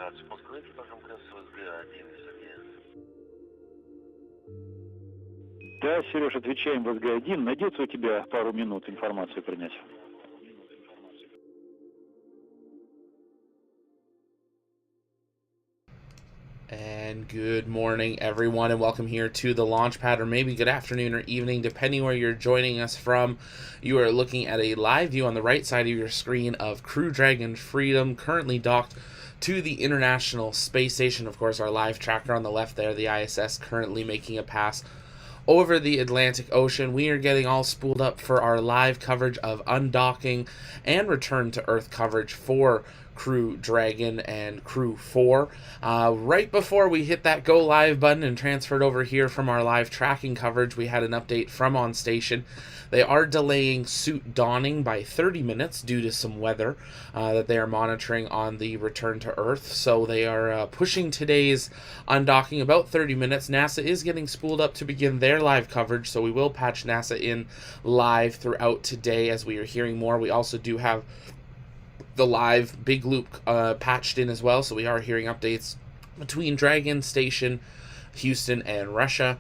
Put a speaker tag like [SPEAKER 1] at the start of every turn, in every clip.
[SPEAKER 1] Спускайте программку СВСГ-1
[SPEAKER 2] Да, Сереж, отвечаем в СГ-1. Найдется у тебя пару минут информацию принять?
[SPEAKER 3] And good morning, everyone, and welcome here to the launch pad, or maybe good afternoon or evening, depending where you're joining us from. You are looking at a live view on the right side of your screen of Crew Dragon Freedom, currently docked to the International Space Station. Of course, our live tracker on the left there, the ISS, currently making a pass over the Atlantic Ocean. We are getting all spooled up for our live coverage of undocking and return to Earth coverage for Crew Dragon and Crew 4. Right before we hit that go live button and transferred over here from our live tracking coverage, we had an update from on station. They are delaying suit donning by 30 minutes due to some weather that they are monitoring on the return to Earth. So they are pushing today's undocking about 30 minutes. NASA is getting spooled up to begin their live coverage, so we will patch NASA in live throughout today as we are hearing more. We also do have the live big loop patched in as well, so we are hearing updates between Dragon Station, Houston, and Russia.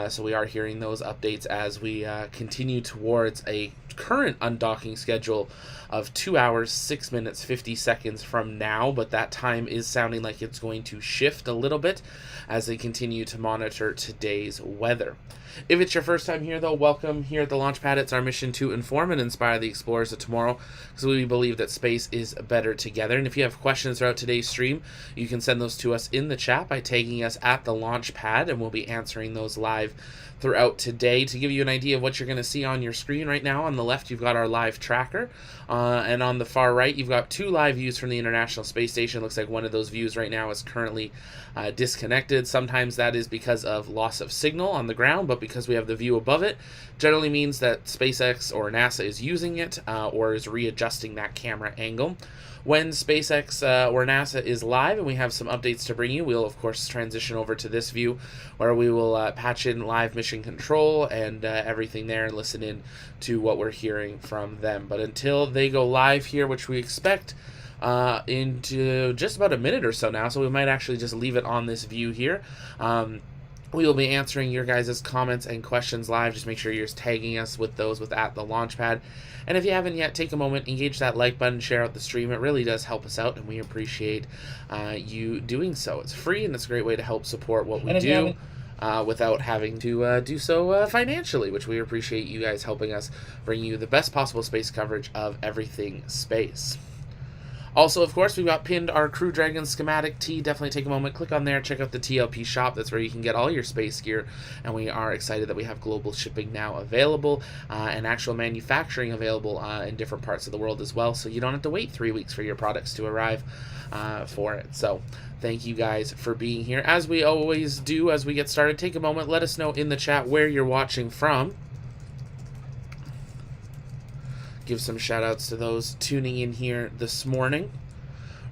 [SPEAKER 3] So we are hearing those updates as we continue towards a current undocking schedule of 2 hours, 6 minutes, 50 seconds from now, but that time is sounding like it's going to shift a little bit as they continue to monitor today's weather. If it's your first time here, though, welcome here at the Launchpad. It's our mission to inform and inspire the explorers of tomorrow, because we believe that space is better together. And if you have questions throughout today's stream, you can send those to us in the chat by tagging us at the Launchpad, and we'll be answering those live throughout today. To give you an idea of what you're going to see on your screen right now, on the left you've got our live tracker, and on the far right you've got two live views from the International Space Station. Looks like one of those views right now is currently disconnected. Sometimes that is because of loss of signal on the ground, but because we have the view above it, generally means that SpaceX or NASA is using it or is readjusting that camera angle. When SpaceX or NASA is live and we have some updates to bring you, we'll of course transition over to this view where we will patch in live mission control and everything there and listen in to what we're hearing from them. But until they go live here, which we expect into just about a minute or so now, so we might actually just leave it on this view here. We will be answering your guys' comments and questions live. Just make sure you're tagging us with those with at the Launchpad. And if you haven't yet, take a moment, engage that like button, share out the stream. It really does help us out, and we appreciate you doing so. It's free, and it's a great way to help support what we do without having to do so financially, which we appreciate you guys helping us bring you the best possible space coverage of everything space. Also, of course, we've got pinned our Crew Dragon schematic tee. Definitely take a moment, click on there, check out the TLP shop. That's where you can get all your space gear. And we are excited that we have global shipping now available and actual manufacturing available in different parts of the world as well. So you don't have to wait 3 weeks for your products to arrive for it. So thank you guys for being here. As we always do as we get started, take a moment, let us know in the chat where you're watching from. Give some shout outs to those tuning in here this morning.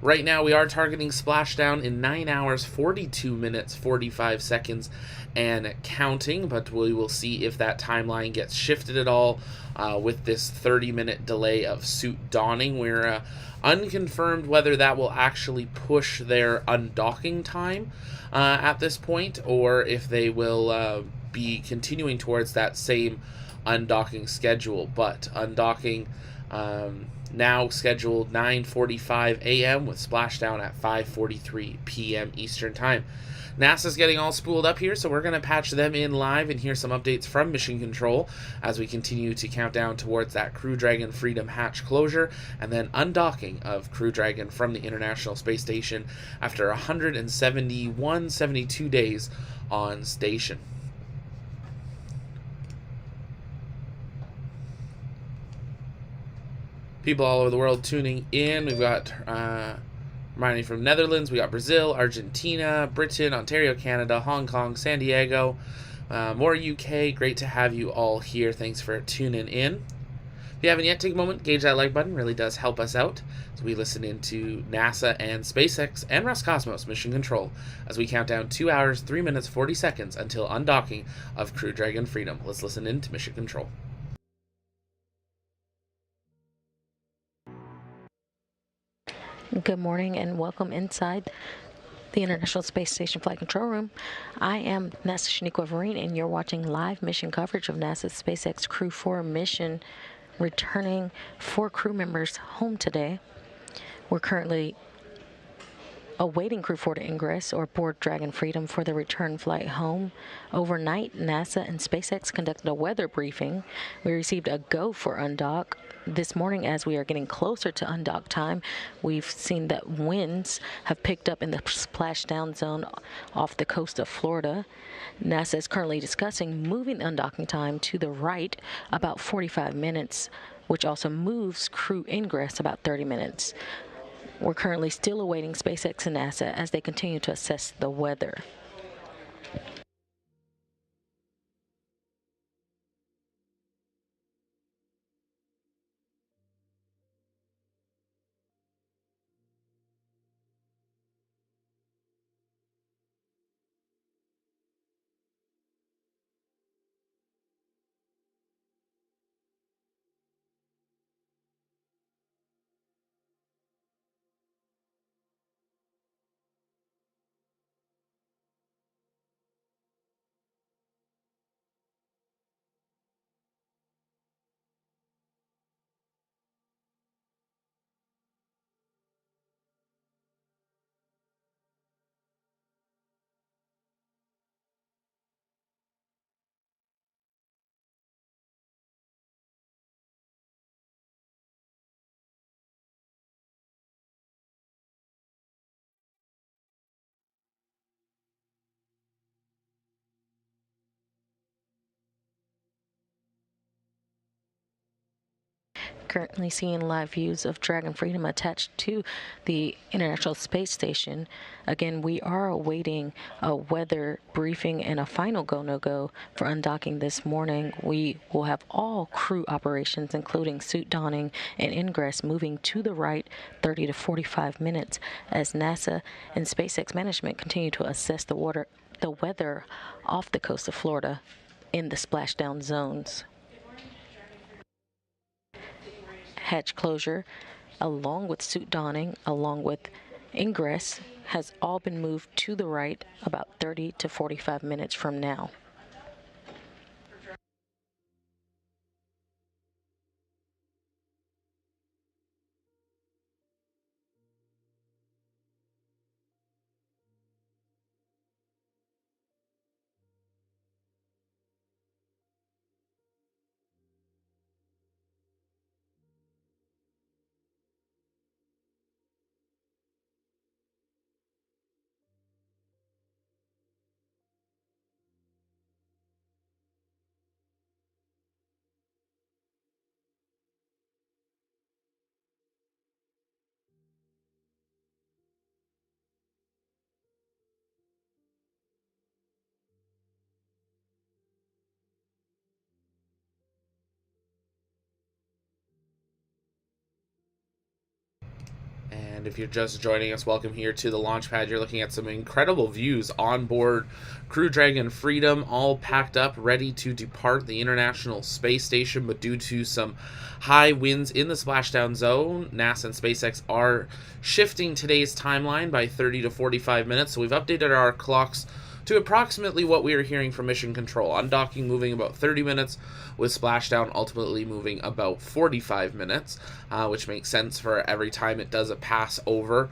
[SPEAKER 3] Right now we are targeting splashdown in 9 hours, 42 minutes, 45 seconds and counting, but we will see if that timeline gets shifted at all with this 30-minute delay of suit donning. We're unconfirmed whether that will actually push their undocking time at this point, or if they will be continuing towards that same undocking schedule. But undocking now scheduled 9:45 a.m. with splashdown at 5:43 p.m. Eastern Time. NASA's getting all spooled up here, so we're going to patch them in live and hear some updates from Mission Control as we continue to count down towards that Crew Dragon Freedom hatch closure and then undocking of Crew Dragon from the International Space Station after 72 days on station. People all over the world tuning in. We've got reminding you from Netherlands, we got Brazil, Argentina, Britain, Ontario, Canada, Hong Kong, San Diego, more UK. Great to have you all here. Thanks for tuning in. If you haven't yet, take a moment, engage that like button. Really does help us out as we listen into NASA and SpaceX and Roscosmos mission control as we count down 2 hours, 3 minutes, 40 seconds until undocking of Crew Dragon Freedom. Let's listen in to mission control.
[SPEAKER 4] Good morning and welcome inside the International Space Station Flight Control Room. I am NASA Shaniqua Vereen, and you're watching live mission coverage of NASA's SpaceX Crew 4 mission, returning 4 crew members home today. We're currently awaiting Crew 4 to ingress or board Dragon Freedom for the return flight home. Overnight, NASA and SpaceX conducted a weather briefing. We received a go for undock. This morning, as we are getting closer to undock time, we've seen that winds have picked up in the splashdown zone off the coast of Florida. NASA is currently discussing moving the undocking time to the right about 45 minutes, which also moves crew ingress about 30 minutes. We're currently still awaiting SpaceX and NASA as they continue to assess the weather. Currently seeing live views of Dragon Freedom attached to the International Space Station. Again, we are awaiting a weather briefing and a final go-no-go for undocking this morning. We will have all crew operations, including suit donning and ingress, moving to the right 30 to 45 minutes as NASA and SpaceX management continue to assess the weather off the coast of Florida in the splashdown zones. Hatch closure, along with suit donning, along with ingress, has all been moved to the right about 30 to 45 minutes from now.
[SPEAKER 3] And if you're just joining us, welcome here to the launch pad. You're looking at some incredible views on board Crew Dragon Freedom, all packed up, ready to depart the International Space Station. But due to some high winds in the splashdown zone, NASA and SpaceX are shifting today's timeline by 30 to 45 minutes. So we've updated our clocks to approximately what we are hearing from Mission Control. Undocking moving about 30 minutes, with splashdown ultimately moving about 45 minutes, which makes sense for every time it does a pass over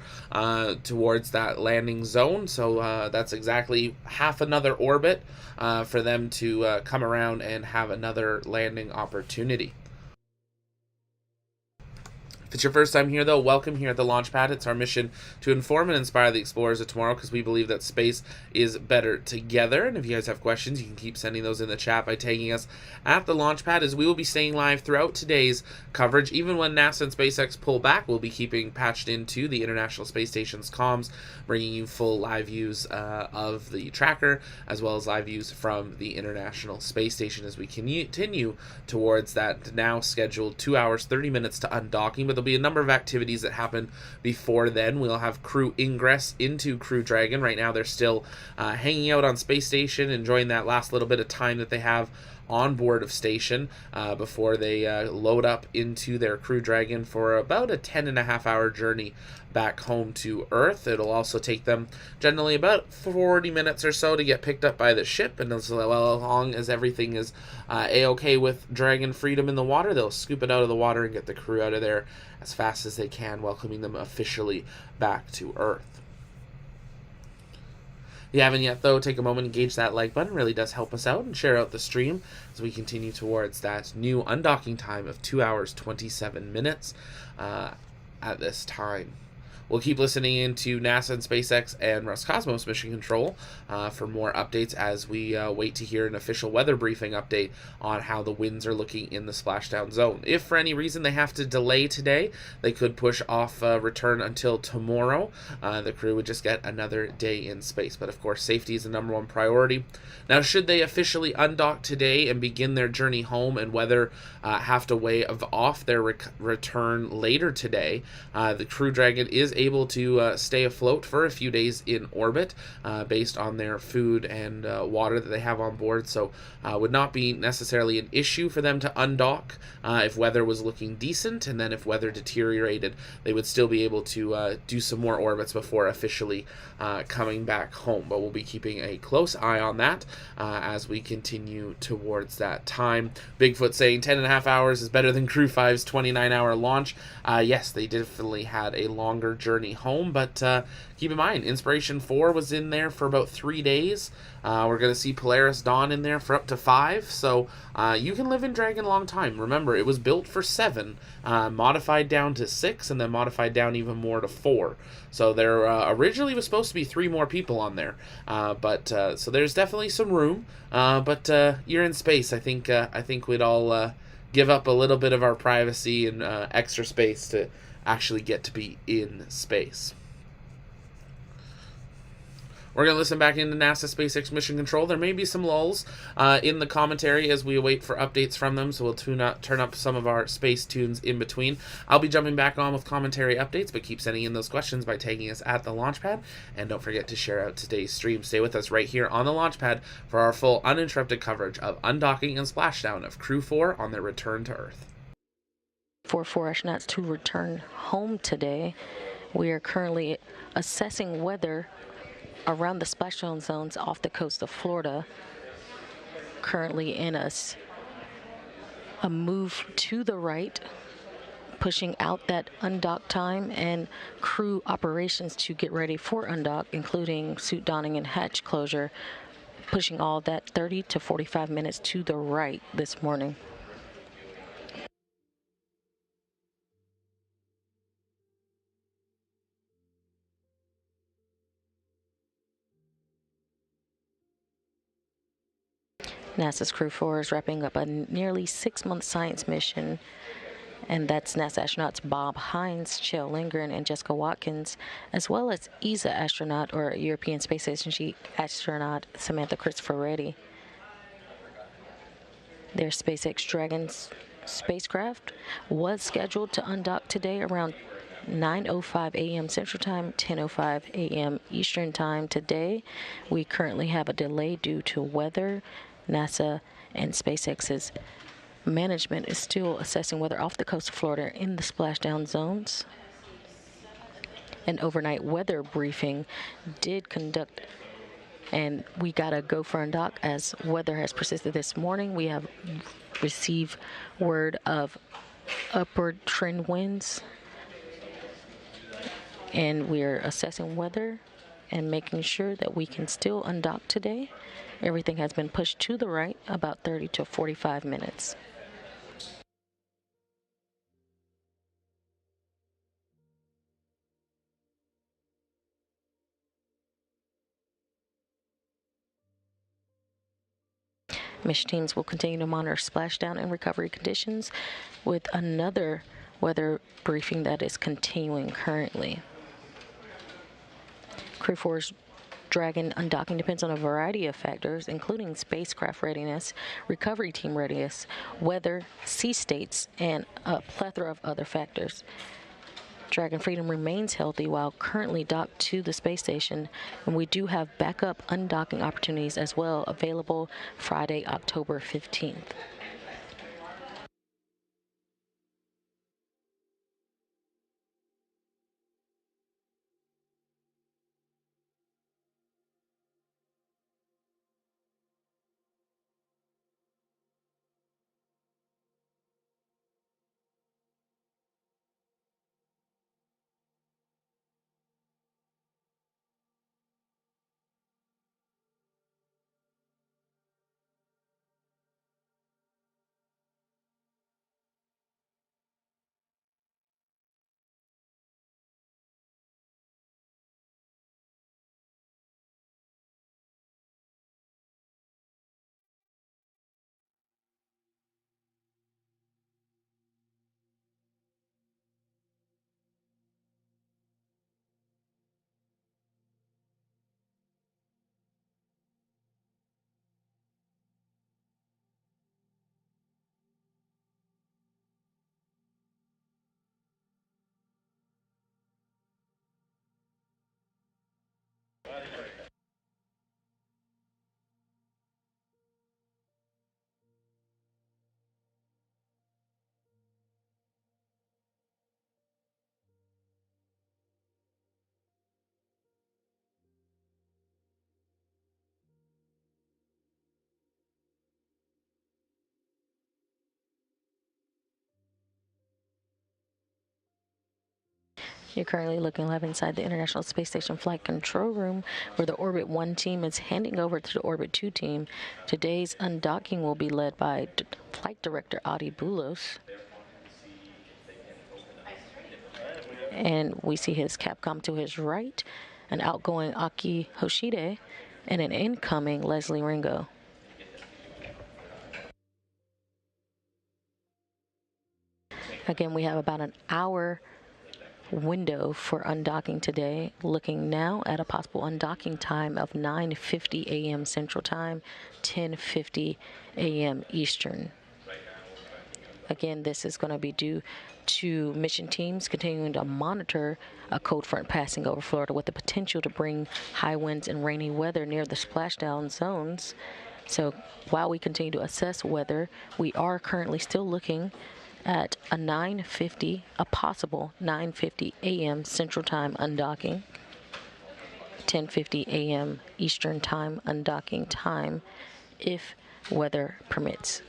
[SPEAKER 3] towards that landing zone. So that's exactly half another orbit for them to come around and have another landing opportunity. If it's your first time here, though, welcome here at the Launchpad. It's our mission to inform and inspire the explorers of tomorrow, because we believe that space is better together. And if you guys have questions, you can keep sending those in the chat by tagging us at the Launchpad, as we will be staying live throughout today's coverage. Even when NASA and SpaceX pull back, we'll be keeping patched into the International Space Station's comms, bringing you full live views of the tracker, as well as live views from the International Space Station as we continue towards that now scheduled 2 hours, 30 minutes to undocking. But there'll be a number of activities that happen before then. We'll have crew ingress into Crew Dragon. Right now they're still hanging out on Space Station, enjoying that last little bit of time that they have on board of station before they load up into their Crew Dragon for about a 10.5 hour journey back home to Earth. It'll also take them generally about 40 minutes or so to get picked up by the ship, and as long as everything is a-okay with Dragon Freedom in the water, they'll scoop it out of the water and get the crew out of there as fast as they can, welcoming them officially back to Earth. If you haven't yet, though, take a moment and engage that like button. It really does help us out, and share out the stream as we continue towards that new undocking time of 2 hours 27 minutes at this time. We'll keep listening into NASA and SpaceX and Roscosmos Mission Control for more updates as we wait to hear an official weather briefing update on how the winds are looking in the splashdown zone. If for any reason they have to delay today, they could push off return until tomorrow. The crew would just get another day in space. But of course, safety is the number one priority. Now, should they officially undock today and begin their journey home, and weather have to wave off their return later today, the Crew Dragon is able to stay afloat for a few days in orbit based on their food and water that they have on board, so would not be necessarily an issue for them to undock if weather was looking decent, and then if weather deteriorated, they would still be able to do some more orbits before officially coming back home. But we'll be keeping a close eye on that as we continue towards that time. Bigfoot saying 10.5 hours is better than Crew 5's 29-hour launch. Yes, they definitely had a longer journey home, but keep in mind, Inspiration 4 was in there for about 3 days. We're going to see Polaris Dawn in there for up to 5, so you can live in Dragon a long time. Remember, it was built for 7, modified down to 6, and then modified down even more to 4. So there originally was supposed to be 3 more people on there, but so there's definitely some room. But you're in space. I think we'd all give up a little bit of our privacy and extra space to actually get to be in space. We're going to listen back into NASA SpaceX Mission Control. There may be some lulls in the commentary as we wait for updates from them, so we'll turn up some of our space tunes in between. I'll be jumping back on with commentary updates, but keep sending in those questions by tagging us at the Launchpad, and don't forget to share out today's stream. Stay with us right here on the Launchpad for our full uninterrupted coverage of undocking and splashdown of Crew 4 on their return to Earth.
[SPEAKER 4] For 4 astronauts to return home today, we are currently assessing weather around the splashdown zones off the coast of Florida. Currently in a move to the right, pushing out that undock time and crew operations to get ready for undock, including suit donning and hatch closure, pushing all that 30 to 45 minutes to the right this morning. NASA's Crew 4 is wrapping up a nearly 6-month science mission, and that's NASA astronauts Bob Hines, Kjell Lindgren, and Jessica Watkins, as well as ESA astronaut, or European Space Agency astronaut, Samantha Christopher Reddy. Their SpaceX Dragon spacecraft was scheduled to undock today around 9:05 a.m. Central Time, 10:05 a.m. Eastern Time. Today, we currently have a delay due to weather. NASA and SpaceX's management is still assessing weather off the coast of Florida in the splashdown zones. An overnight weather briefing did conduct, and we got a go for undock as weather has persisted this morning. We have received word of upward trend winds, and we're assessing weather and making sure that we can still undock today. Everything has been pushed to the right about 30 to 45 minutes. Mission teams will continue to monitor splashdown and recovery conditions with another weather briefing that is continuing currently. Crew 4's Dragon undocking depends on a variety of factors, including spacecraft readiness, recovery team readiness, weather, sea states, and a plethora of other factors. Dragon Freedom remains healthy while currently docked to the space station, and we do have backup undocking opportunities as well available Friday, October 15th. You're currently looking live inside the International Space Station Flight Control Room, where the Orbit 1 team is handing over to the Orbit 2 team. Today's undocking will be led by Flight Director Adi Boulos. And we see his Capcom to his right, an outgoing Aki Hoshide, and an incoming Leslie Ringo. Again, we have about an hour window for undocking today, looking now at a possible undocking time of 9:50 a.m. Central Time, 10:50 a.m. Eastern. Again, this is going to be due to mission teams continuing to monitor a cold front passing over Florida with the potential to bring high winds and rainy weather near the splashdown zones. So while we continue to assess weather, we are currently still looking at a possible 9:50 a.m. Central Time undocking, 10:50 a.m. Eastern Time undocking time, if weather permits.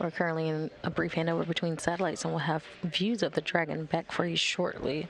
[SPEAKER 4] We're currently in a brief handover between satellites, and we'll have views of the Dragon back for you shortly.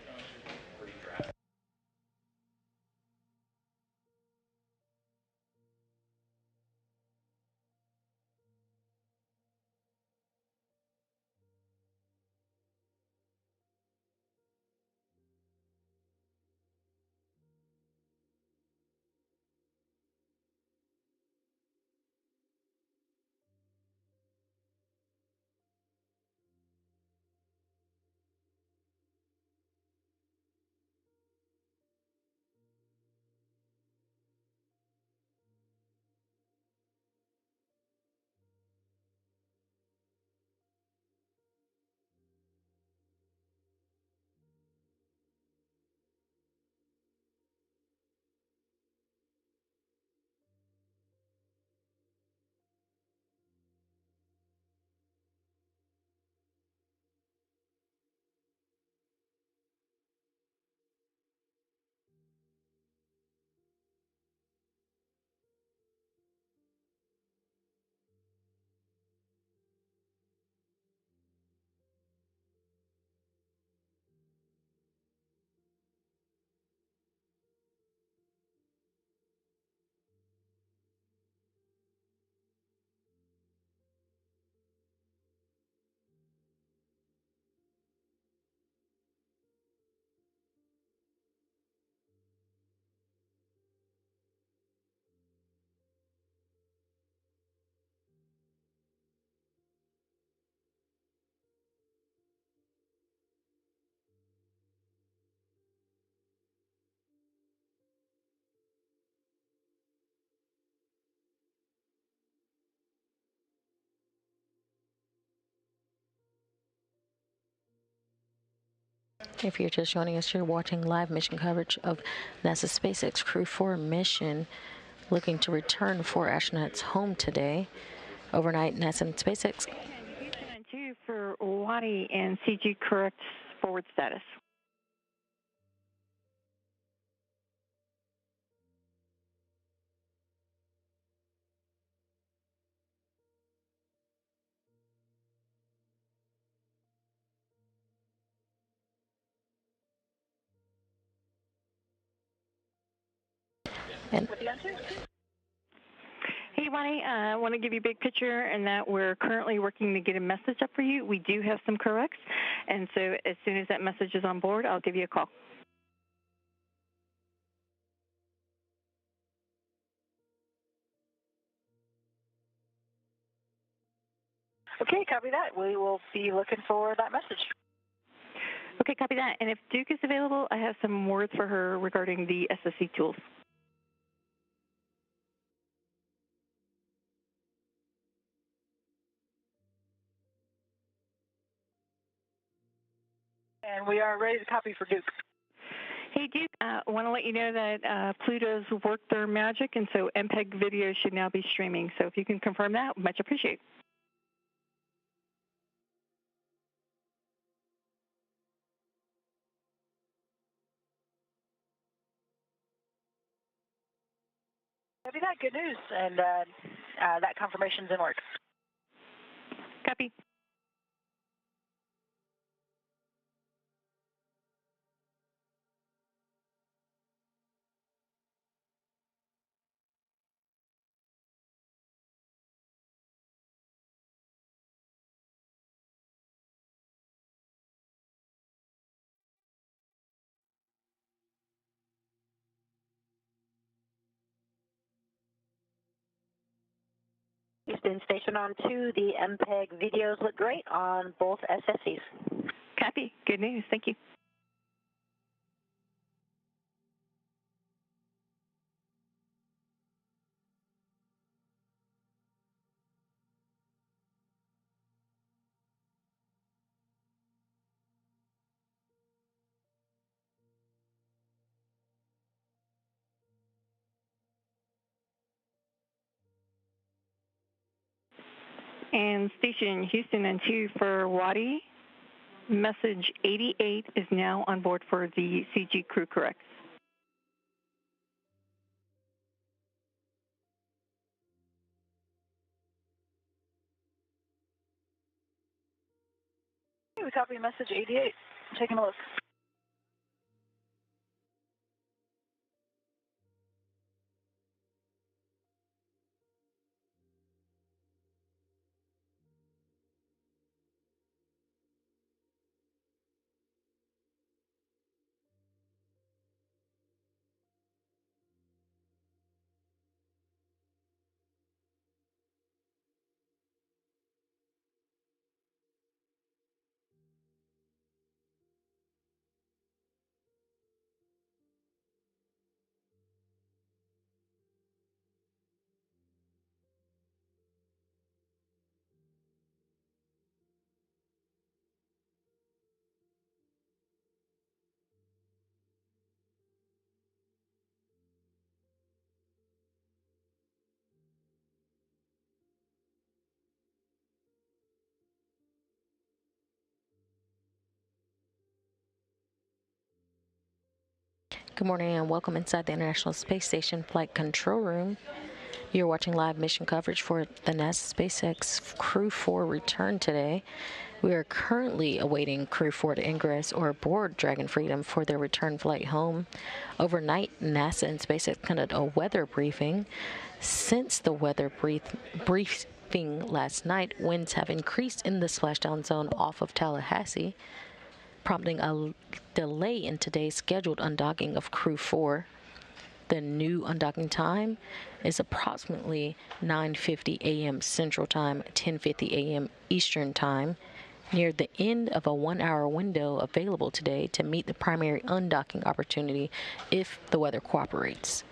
[SPEAKER 4] If you're just joining us, you're watching live mission coverage of NASA's SpaceX Crew 4 mission, looking to return 4 astronauts home today. Overnight, NASA and SpaceX.
[SPEAKER 5] Houston on 2 for Wadi and CG correct forward status.
[SPEAKER 4] And
[SPEAKER 5] Hey, Wadi, I want to give you a big picture and that we're currently working to get a message up for you. We do have some corrects, and so as soon as that message is on board, I'll give you a call.
[SPEAKER 6] Okay, copy that. We will be looking for that message.
[SPEAKER 5] Okay, copy that. And if Duke is available, I have some words for her regarding the SSC tools.
[SPEAKER 6] And we are ready to copy for Duke.
[SPEAKER 5] Hey, Duke, I want to let you know that Pluto's worked their magic, and so MPEG video should now be streaming. So if you can confirm that, much appreciated.
[SPEAKER 6] Copy that. Good news. And that confirmation's in work.
[SPEAKER 5] Copy.
[SPEAKER 7] Houston Station on 2, the MPEG videos look great on both SSCs.
[SPEAKER 5] Copy. Good news. Thank you. And station Houston and 2 for Wadi. Message 88 is now on board for the CG crew corrects.
[SPEAKER 6] We copy message 88. Taking a look.
[SPEAKER 4] Good morning and welcome inside the International Space Station Flight Control Room. You're watching live mission coverage for the NASA SpaceX Crew 4 return today. We are currently awaiting Crew 4 to ingress or board Dragon Freedom for their return flight home. Overnight, NASA and SpaceX conducted a weather briefing. Since the weather briefing last night, winds have increased in the splashdown zone off of Tallahassee, prompting a delay in today's scheduled undocking of Crew 4. The new undocking time is approximately 9:50 a.m. Central Time, 10:50 a.m. Eastern Time, near the end of a 1-hour window available today to meet the primary undocking opportunity if the weather cooperates.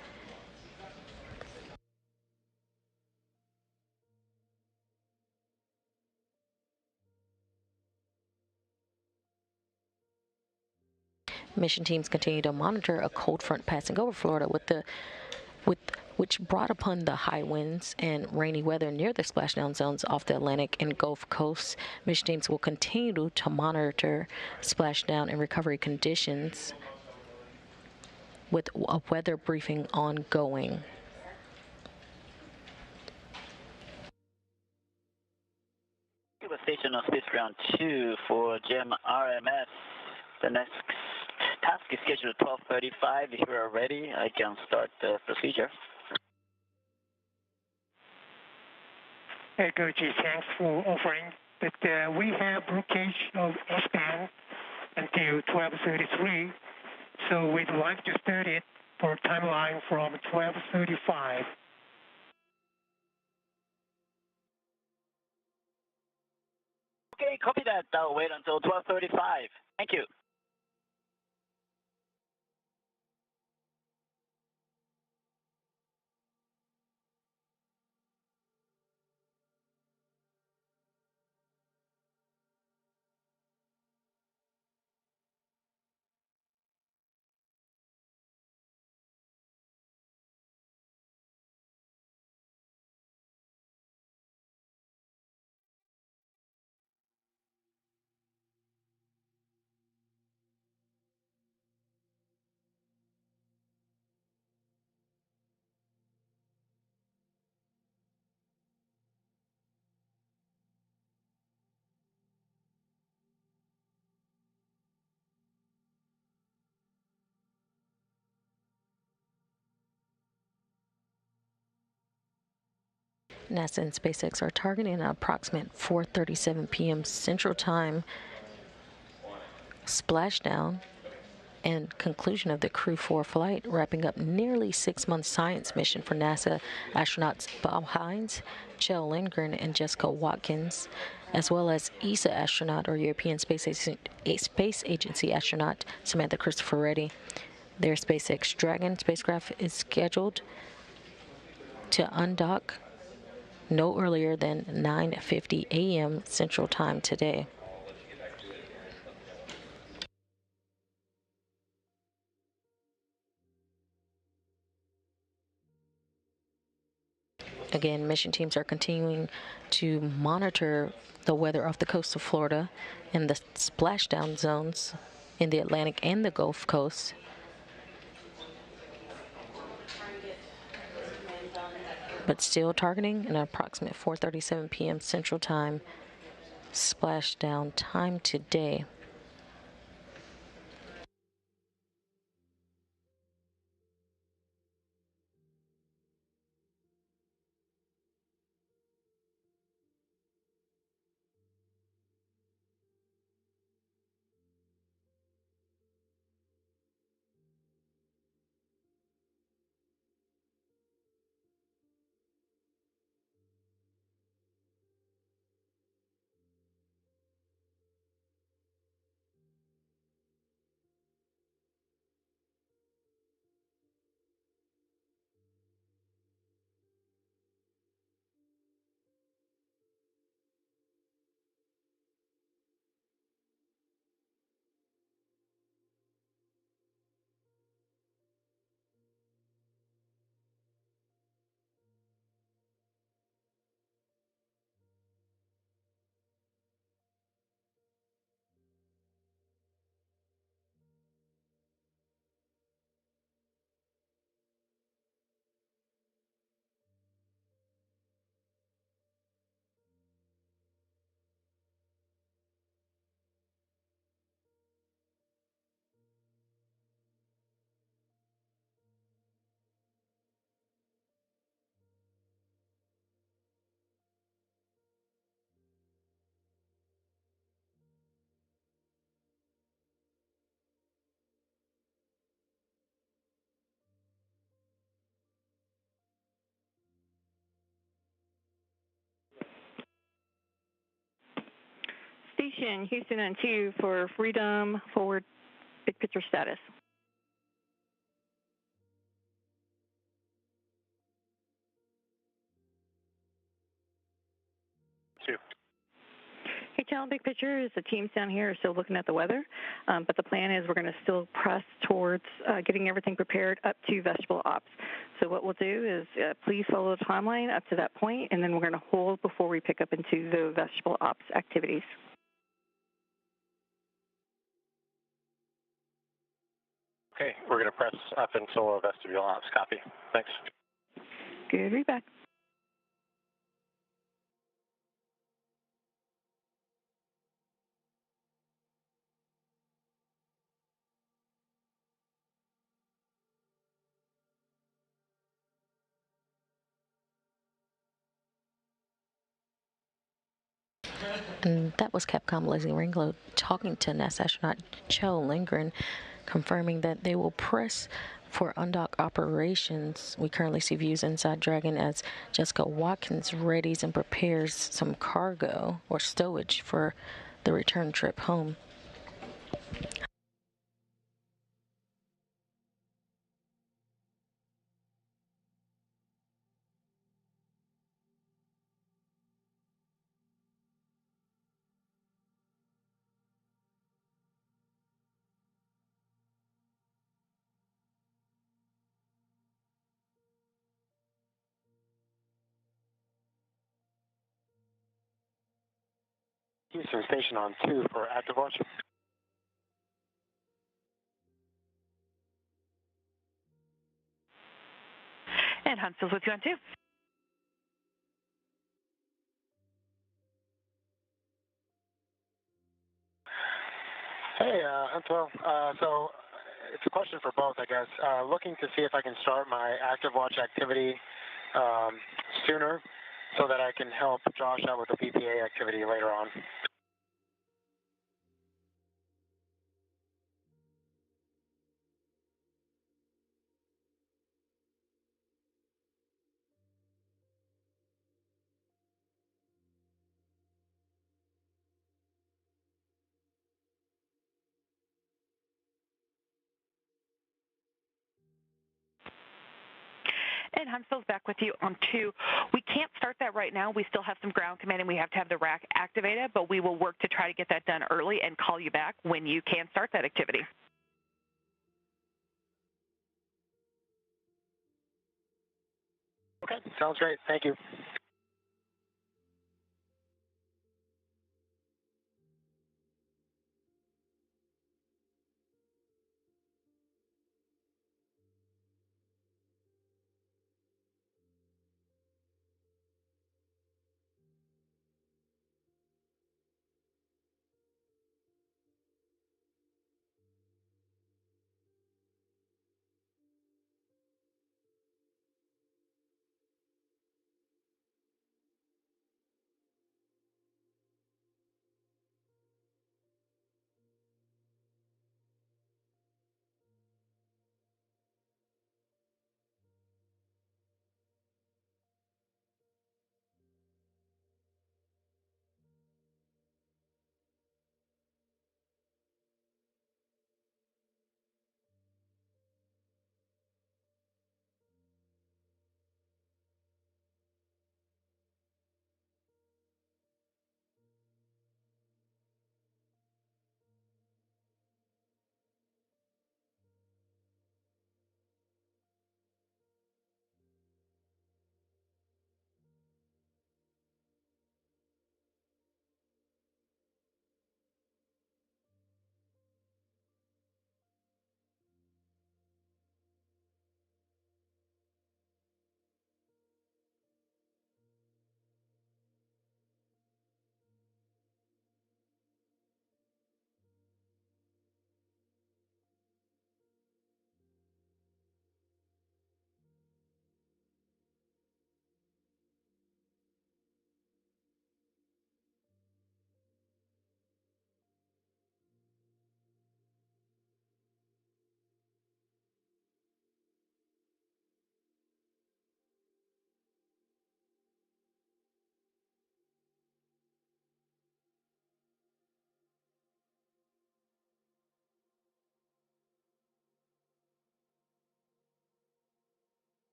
[SPEAKER 4] Mission teams continue to monitor a cold front passing over Florida which brought upon the high winds and rainy weather near the splashdown zones off the Atlantic and Gulf Coast. Mission teams will continue to monitor splashdown and recovery conditions with a weather briefing ongoing.
[SPEAKER 8] Station on Space Ground 2 for GEM RMS. The next task is scheduled at 12:35. If you are ready, I can start the procedure.
[SPEAKER 9] Hey, Coach, thanks for offering. But we have blockage of S-band until 12:33, so we'd like to start it for timeline from 12:35.
[SPEAKER 8] Okay, copy that. I'll wait until 12:35. Thank you.
[SPEAKER 4] NASA and SpaceX are targeting an approximate 4:37 p.m. Central Time splashdown and conclusion of the Crew 4 flight, wrapping up nearly 6-month science mission for NASA astronauts Bob Hines, Kjell Lindgren, and Jessica Watkins, as well as ESA astronaut or European Space Agency astronaut Samantha Christopher Reddy. Their SpaceX Dragon spacecraft is scheduled to undock no earlier than 9:50 a.m. Central Time today. Again, mission teams are continuing to monitor the weather off the coast of Florida and the splashdown zones in the Atlantic and the Gulf Coast. But still targeting an approximate 4:37 p.m. Central Time splashdown time today.
[SPEAKER 5] Station Houston on 2 for Freedom, forward big picture status. Hey, Channel Big Picture is the teams down here are still looking at the weather, but the plan is we're going to still press towards getting everything prepared up to vegetable ops. So what we'll do is please follow the timeline up to that point, and then we're going to hold before we pick up into the vegetable ops activities.
[SPEAKER 10] Okay, we're going to press up until vestibule ops. Copy. Thanks.
[SPEAKER 5] Good readback.
[SPEAKER 4] And that was Capcom Leslie Ringlow talking to NASA astronaut Joe Lindgren, confirming that they will press for undock operations. We currently see views inside Dragon as Jessica Watkins readies and prepares some cargo or stowage for the return trip home.
[SPEAKER 10] Houston Station on 2 for active watch.
[SPEAKER 6] And Huntsville's with you on 2.
[SPEAKER 10] Hey, Huntsville. So it's a question for both, I guess. Looking to see if I can start my active watch activity sooner so that I can help Josh out with the PPA activity later on.
[SPEAKER 6] And Huntsville's back with you on 2. We can't start that right now. We still have some ground command and we have to have the rack activated, but we will work to try to get that done early and call you back when you can start that activity.
[SPEAKER 10] Okay, sounds great. Thank you.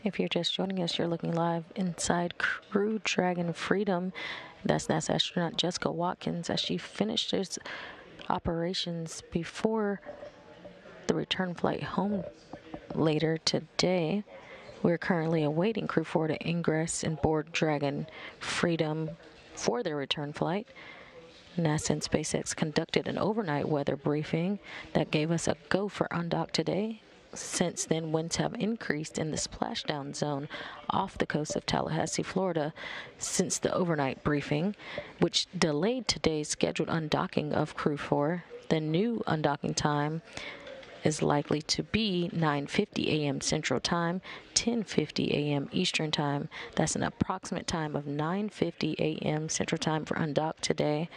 [SPEAKER 4] If you're just joining us, you're looking live inside Crew Dragon Freedom. That's NASA astronaut Jessica Watkins as she finished her operations before the return flight home later today. We're currently awaiting Crew 4 to ingress and board Dragon Freedom for their return flight. NASA and SpaceX conducted an overnight weather briefing that gave us a go for undock today. Since then, winds have increased in the splashdown zone off the coast of Tallahassee, Florida, since the overnight briefing, which delayed today's scheduled undocking of Crew 4. The new undocking time is likely to be 9:50 a.m. Central Time, 10:50 a.m. Eastern Time. That's an approximate time of 9:50 a.m. Central Time for undock today,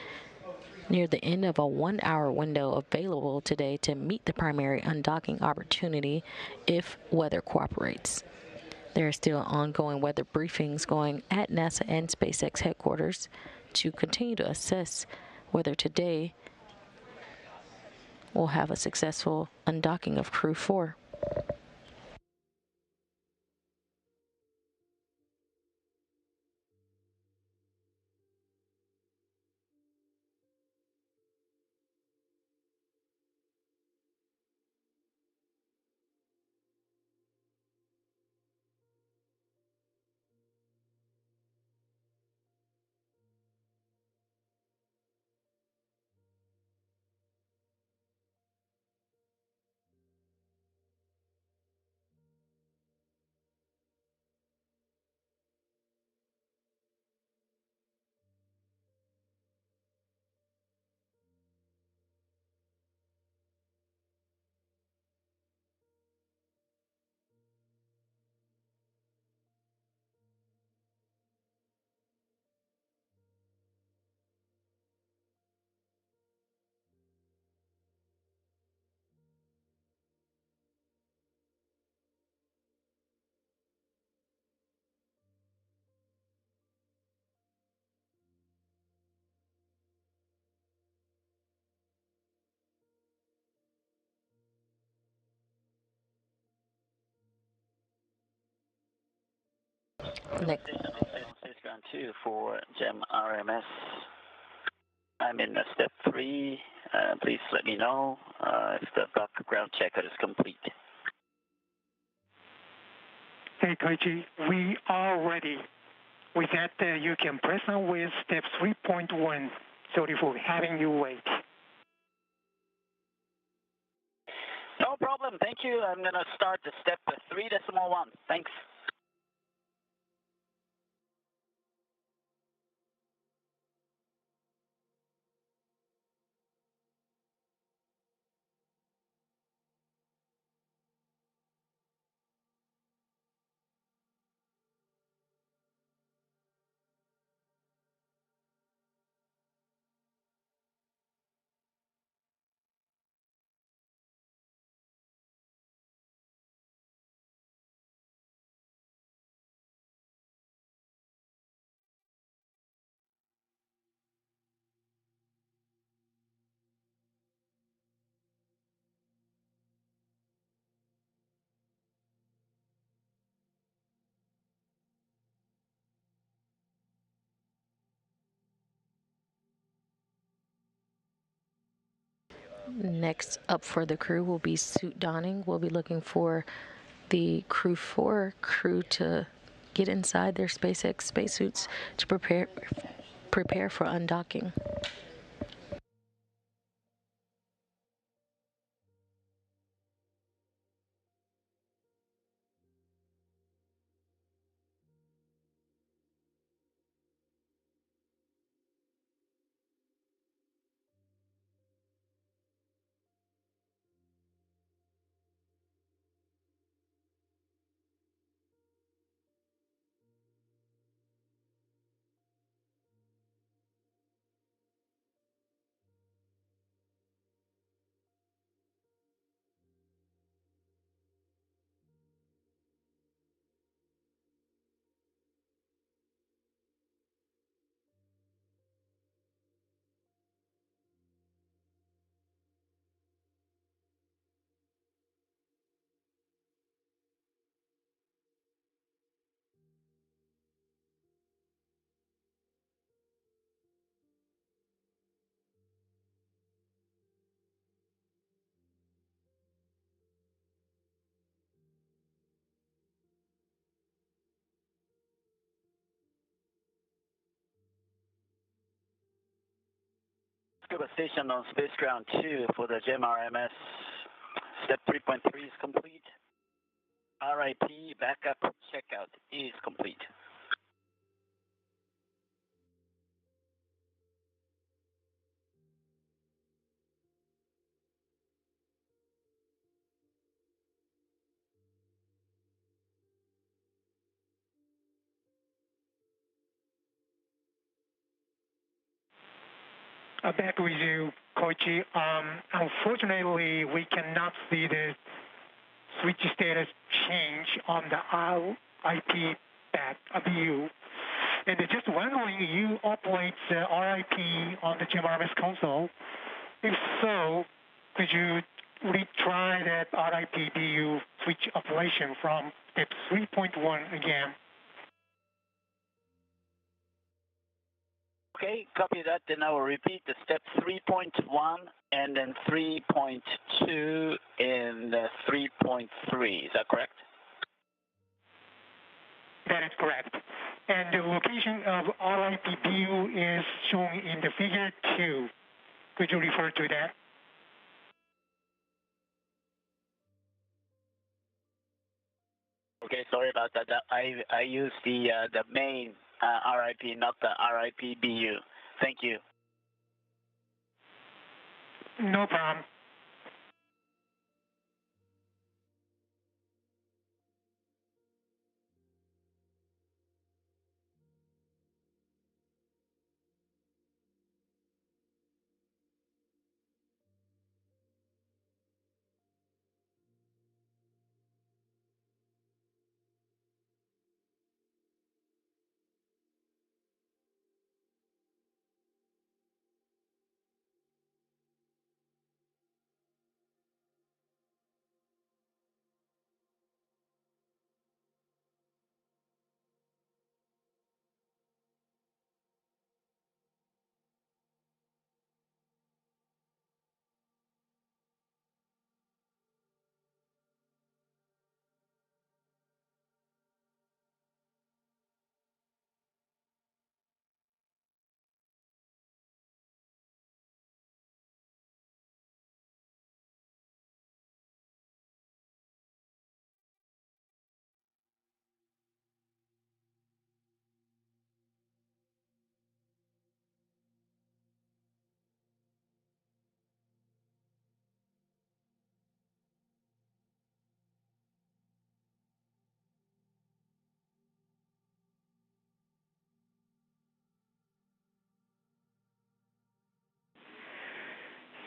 [SPEAKER 4] near the end of a 1-hour window available today to meet the primary undocking opportunity if weather cooperates. There are still ongoing weather briefings going at NASA and SpaceX headquarters to continue to assess whether today will have a successful undocking of Crew 4. Next.
[SPEAKER 8] Space Ground 2 for GEM RMS. I'm in step 3. Please let me know if the background checker is complete.
[SPEAKER 9] Hey, Koichi, we are ready. With that, you can press on with step 3.1. Sorry for having you wait.
[SPEAKER 8] No problem. Thank you. I'm going to start the step 3.1. Thanks.
[SPEAKER 4] Next up for the crew will be suit donning. We'll be looking for the Crew 4 crew to get inside their SpaceX spacesuits to prepare for undocking.
[SPEAKER 8] Scuba station on Space Ground 2 for the GEM RMS. Step 3.3 is complete. RIP backup checkout is complete.
[SPEAKER 9] Back with you, Koichi. Unfortunately, we cannot see the switch status change on the RIP back view. And just wondering, you operate RIP on the GMRMS console? If so, could you retry that RIP BU switch operation from step 3.1 again?
[SPEAKER 8] Okay, copy that. Then I will repeat the step 3.1 and then 3.2 and 3.3. Is that correct?
[SPEAKER 9] That is correct. And the location of RIP BU is shown in the figure 2. Could you refer to that?
[SPEAKER 8] Okay, sorry about that. I used the main RIP, not the RIP BU. Thank you.
[SPEAKER 9] No problem.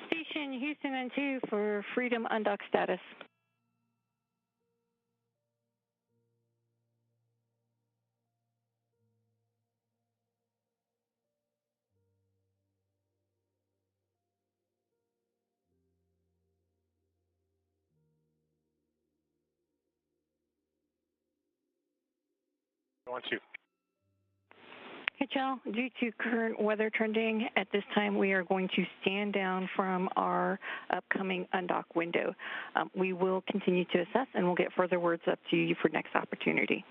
[SPEAKER 5] Station Houston and 2 for Freedom undock status.
[SPEAKER 10] One, two.
[SPEAKER 5] HL, due to current weather trending, at this time we are going to stand down from our upcoming undock window. We will continue to assess and we'll get further words up to you for next opportunity.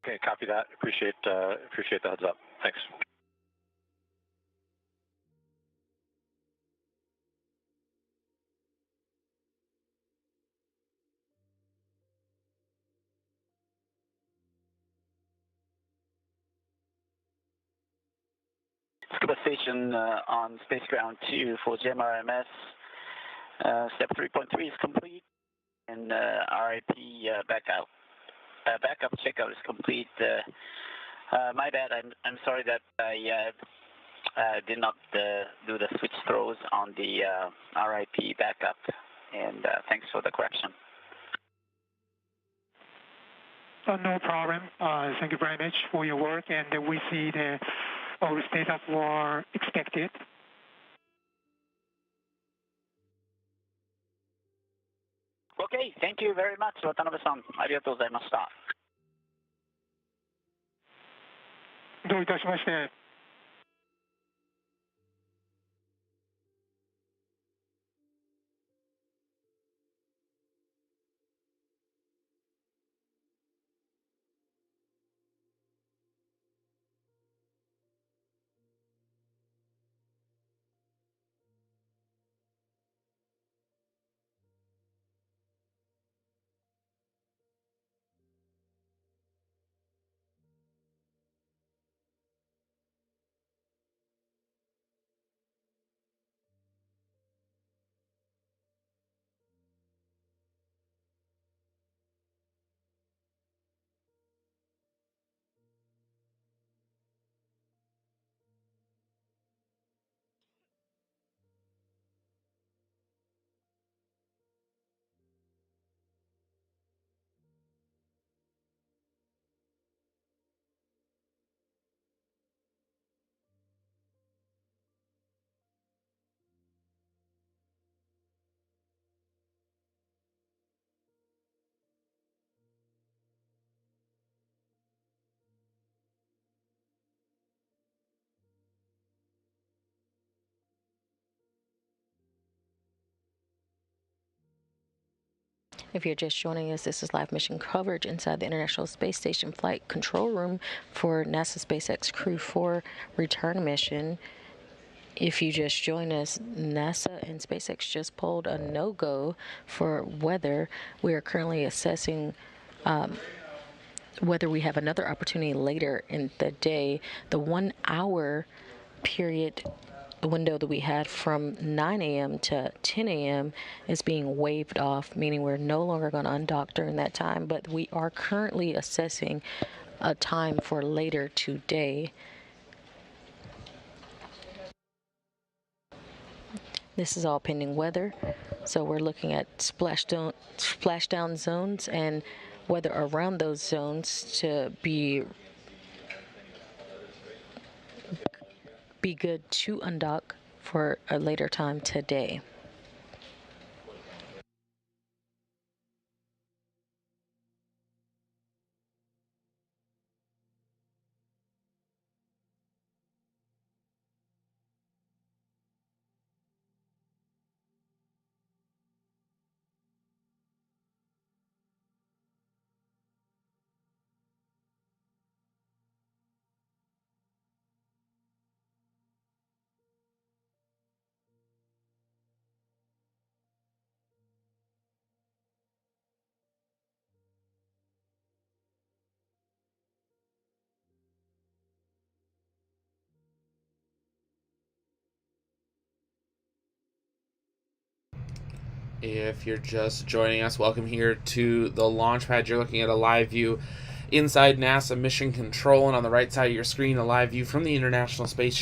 [SPEAKER 10] Okay, copy that. Appreciate the heads up. Thanks.
[SPEAKER 8] Scuba station on Space Ground 2 for GEM RMS. Step 3.3 is complete, and RIP backup checkout is complete. My bad. I'm sorry that I did not do the switch throws on the RIP backup, and thanks for the correction.
[SPEAKER 9] No problem. Thank you very much for your work, and we see the all status were expected.
[SPEAKER 8] Okay, thank you very much, Watanabe-san. ありがとうございました。
[SPEAKER 9] どういたしまして。
[SPEAKER 4] If you're just joining us, this is live mission coverage inside the International Space Station Flight Control Room for NASA SpaceX Crew 4 return mission. If you just joined us, NASA and SpaceX just pulled a no-go for weather. We are currently assessing whether we have another opportunity later in the day. The 1 hour period window that we had from 9 a.m. to 10 a.m. is being waived off, meaning we're no longer going to undock during that time, but we are currently assessing a time for later today. This is all pending weather, so we're looking at splashdown zones and weather around those zones to be good to undock for a later time today.
[SPEAKER 3] If you're just joining us, welcome here to the launch pad. You're looking at a live view inside NASA Mission Control, and on the right side of your screen, a live view from the International Space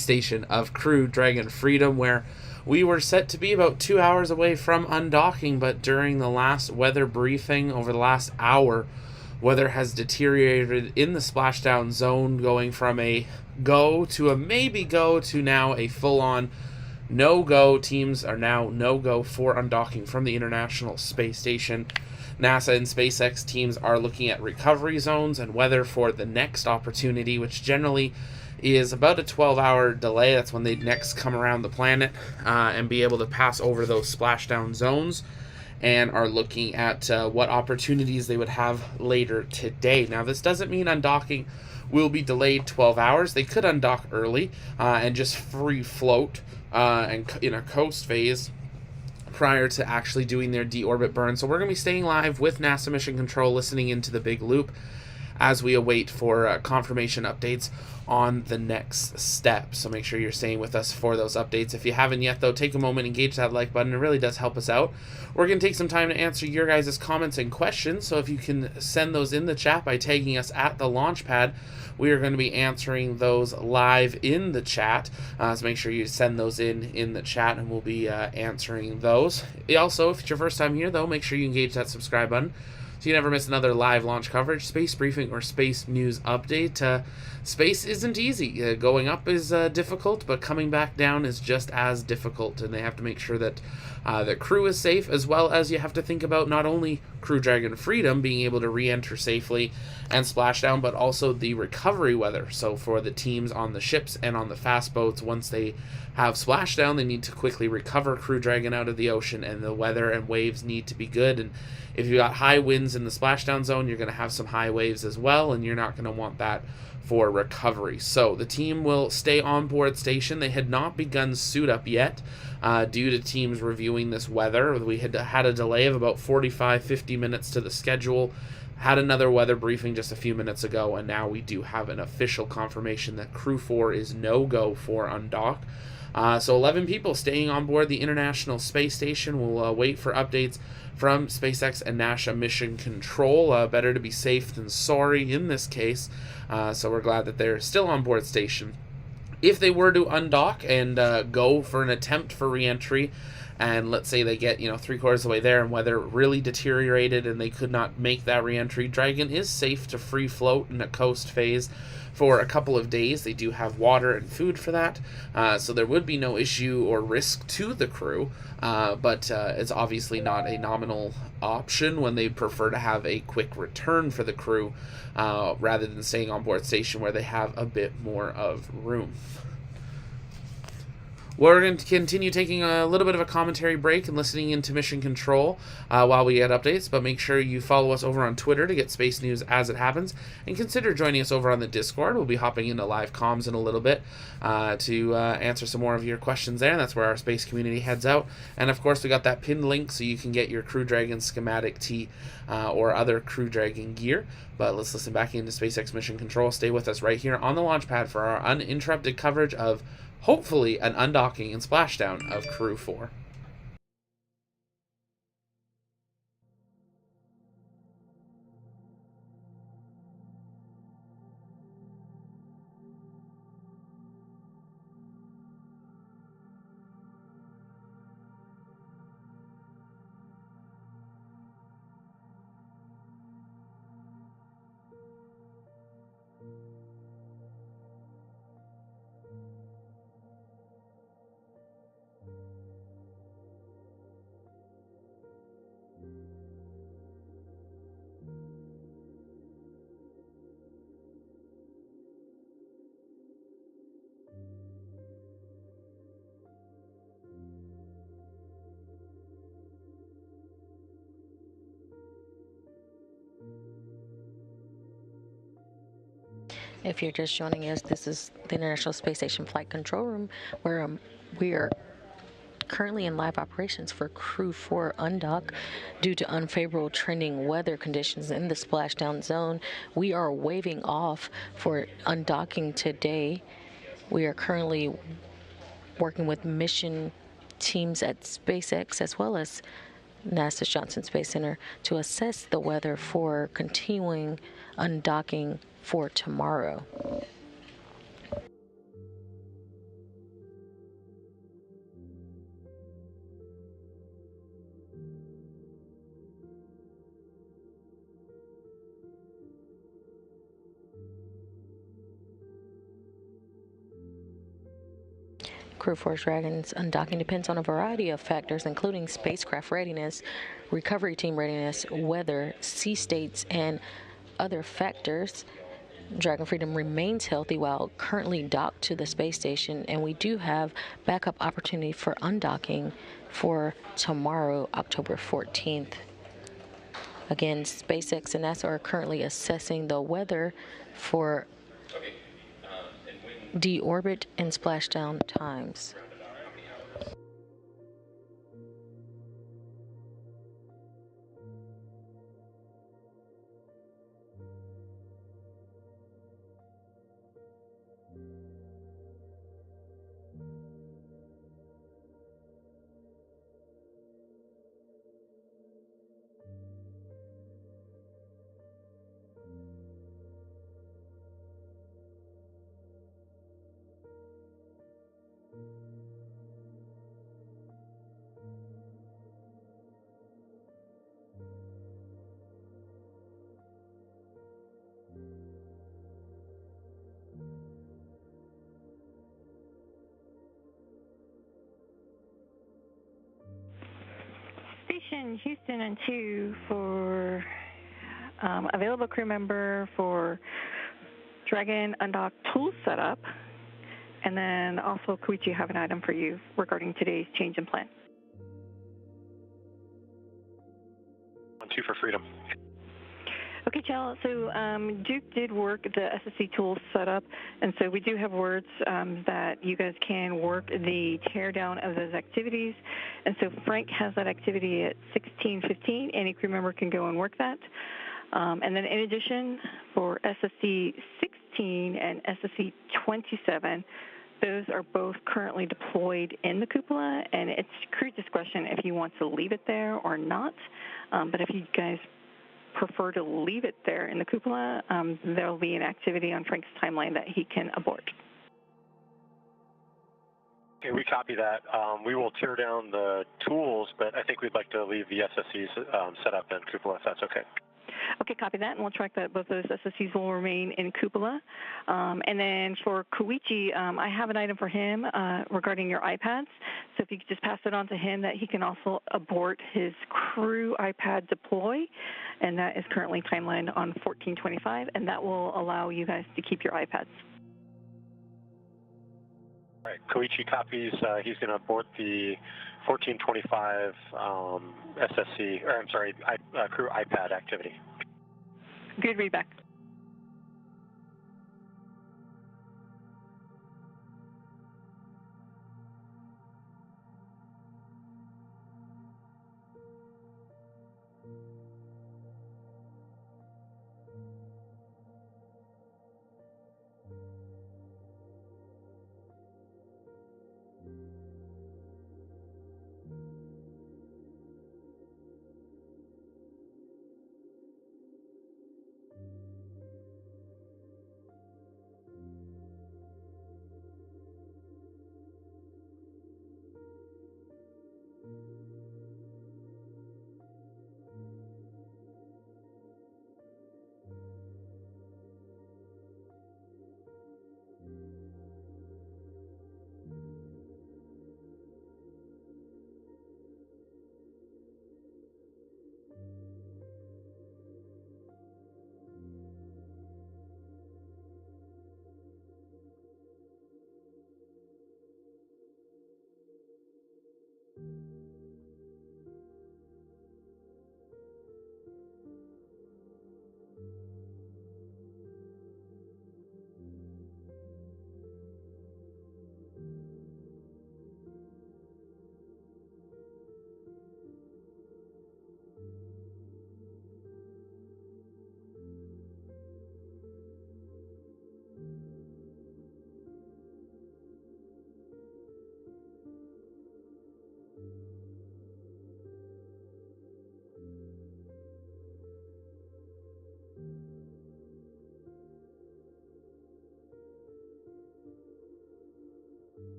[SPEAKER 3] Station of Crew Dragon Freedom, where we were set to be about 2 hours away from undocking, but during the last weather briefing over the last hour, weather has deteriorated in the splashdown zone, going from a go to a maybe go to now a full-on no-go. Teams are now no-go for undocking from the International Space Station. NASA and SpaceX teams are looking at recovery zones and weather for the next opportunity, which generally is about a 12-hour delay. That's when they next come around the planet and be able to pass over those splashdown zones, and are looking at what opportunities they would have later today. Now, this doesn't mean undocking will be delayed 12 hours. They could undock early and just free float and in a coast phase prior to actually doing their deorbit burn. So we're going to be staying live with NASA Mission Control, listening into the big loop as we await for confirmation updates on the next step. So make sure you're staying with us for those updates. If you haven't yet, though, take a moment, engage that like button. It really does help us out. We're going to take some time to answer your guys' comments and questions. So if you can send those in the chat by tagging us at the launch pad, we are going to be answering those live in the chat. So make sure you send those in the chat, and we'll be answering those. Also, if it's your first time here, though, make sure you engage that subscribe button so you never miss another live launch coverage, space briefing, or space news update. Space isn't easy. Going up is difficult, but coming back down is just as difficult, and they have to make sure that the crew is safe, as well as you have to think about not only Crew Dragon Freedom being able to re-enter safely and splash down, but also the recovery weather. So for the teams on the ships and on the fast boats, once they have splashdown, they need to quickly recover Crew Dragon out of the ocean, and the weather and waves need to be good. And if you got high winds in the splashdown zone, you're going to have some high waves as well, and you're not going to want that for recovery. So the team will stay on board station. They had not begun suit up yet due to teams reviewing this weather. We had a delay of about 45-50 minutes to the schedule, had another weather briefing just a few minutes ago, and now we do have an official confirmation that Crew 4 is no-go for undock. So 11 people staying on board the International Space Station. We'll wait for updates from SpaceX and NASA Mission Control. Better to be safe than sorry in this case. So we're glad that they're still on board station. If they were to undock and go for an attempt for re-entry, and let's say they get 3/4 of the way there and weather really deteriorated and they could not make that re-entry, Dragon is safe to free float in a coast phase for a couple of days. They do have water and food for that, so there would be no issue or risk to the crew, but it's obviously not a nominal option when they prefer to have a quick return for the crew rather than staying on board station where they have a bit more of room. We're going to continue taking a little bit of a commentary break and listening into Mission Control while we get updates, but make sure you follow us over on Twitter to get space news as it happens, and consider joining us over on the Discord. We'll be hopping into live comms in a little bit to answer some more of your questions there, and that's where our space community heads out. And of course, we got that pinned link so you can get your Crew Dragon schematic tee or other Crew Dragon gear. But let's listen back into SpaceX Mission Control. Stay with us right here on the launch pad for our uninterrupted coverage of, hopefully, an undocking and splashdown of Crew 4.
[SPEAKER 4] If you're just joining us, this is the International Space Station Flight Control Room, where we are currently in live operations for Crew 4 undock due to unfavorable trending weather conditions in the splashdown zone. We are waving off for undocking today. We are currently working with mission teams at SpaceX as well as NASA's Johnson Space Center to assess the weather for continuing undocking for tomorrow. Crew 4 Dragon's undocking depends on a variety of factors, including spacecraft readiness, recovery team readiness, weather, sea states, and other factors. Dragon Freedom remains healthy while currently docked to the space station, and we do have backup opportunity for undocking for tomorrow, October 14th. Again, SpaceX and NASA are currently assessing the weather for deorbit and splashdown times.
[SPEAKER 5] Station Houston and 2 for available crew member for Dragon Undock tool setup. And then also, Koichi, have an item for you regarding today's change in plan.
[SPEAKER 10] 2 for Freedom.
[SPEAKER 5] Okay, Chell, so Duke did work the SSC tool setup, and so we do have words that you guys can work the teardown of those activities. And so Frank has that activity at 16:15. Any crew member can go and work that. And then in addition, for SSC 16 and SSC 27, those are both currently deployed in the cupola, and it's crew discretion if you want to leave it there or not. But if you guys prefer to leave it there in the cupola, there'll be an activity on Frank's timeline that he can abort.
[SPEAKER 10] Okay, we copy that. We will tear down the tools, but I think we'd like to leave the SSCs set up in cupola, if that's okay.
[SPEAKER 5] Okay, copy that, and we'll track that both those SSCs will remain in cupola. And then for Koichi, I have an item for him regarding your iPads. So if you could just pass it on to him, that he can also abort his crew iPad deploy, and that is currently timelined on 14:25, and that will allow you guys to keep your iPads.
[SPEAKER 10] All right, Koichi copies. He's going to abort the 1425 SSC, or I'm sorry, crew iPad activity.
[SPEAKER 5] Good readback.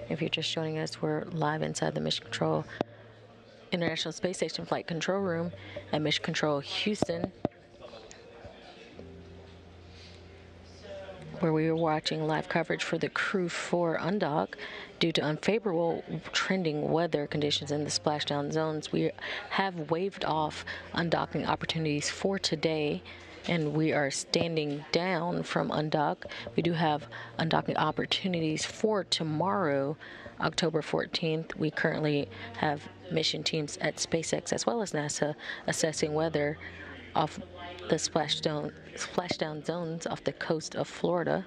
[SPEAKER 4] If you're just joining us, we're live inside the Mission Control International Space Station Flight Control Room at Mission Control Houston, where we were watching live coverage for the Crew 4 undock. Due to unfavorable trending weather conditions in the splashdown zones, we have waived off undocking opportunities for today, and we are standing down from undock. We do have undocking opportunities for tomorrow, October 14th. We currently have mission teams at SpaceX as well as NASA assessing weather off the splashdown zones off the coast of Florida.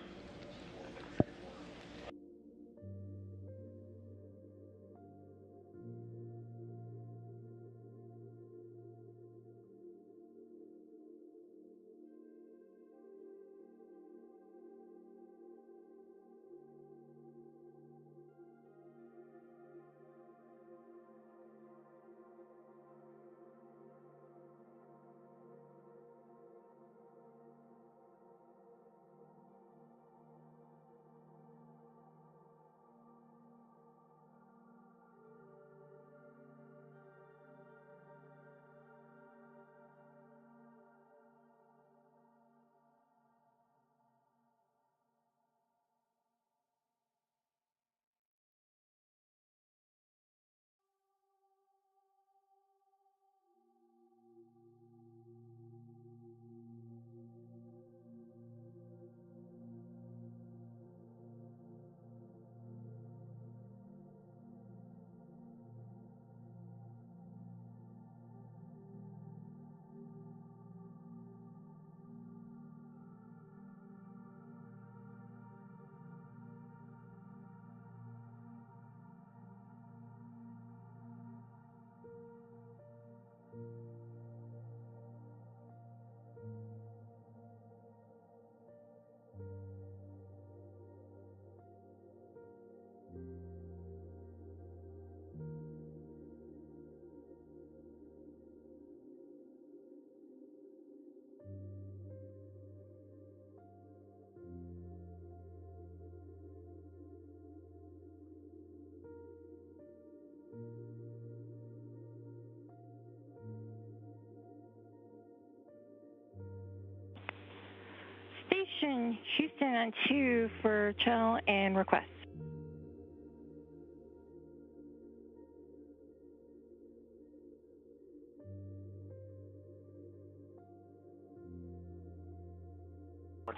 [SPEAKER 5] Station Houston on 2 for channel and request.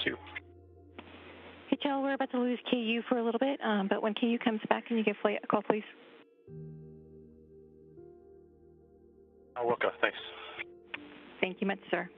[SPEAKER 10] Two.
[SPEAKER 5] Hey, channel, we're about to lose KU for a little bit, but when KU comes back, can you give flight a call, please?
[SPEAKER 10] I'll work up. Thanks.
[SPEAKER 5] Thank you much, sir.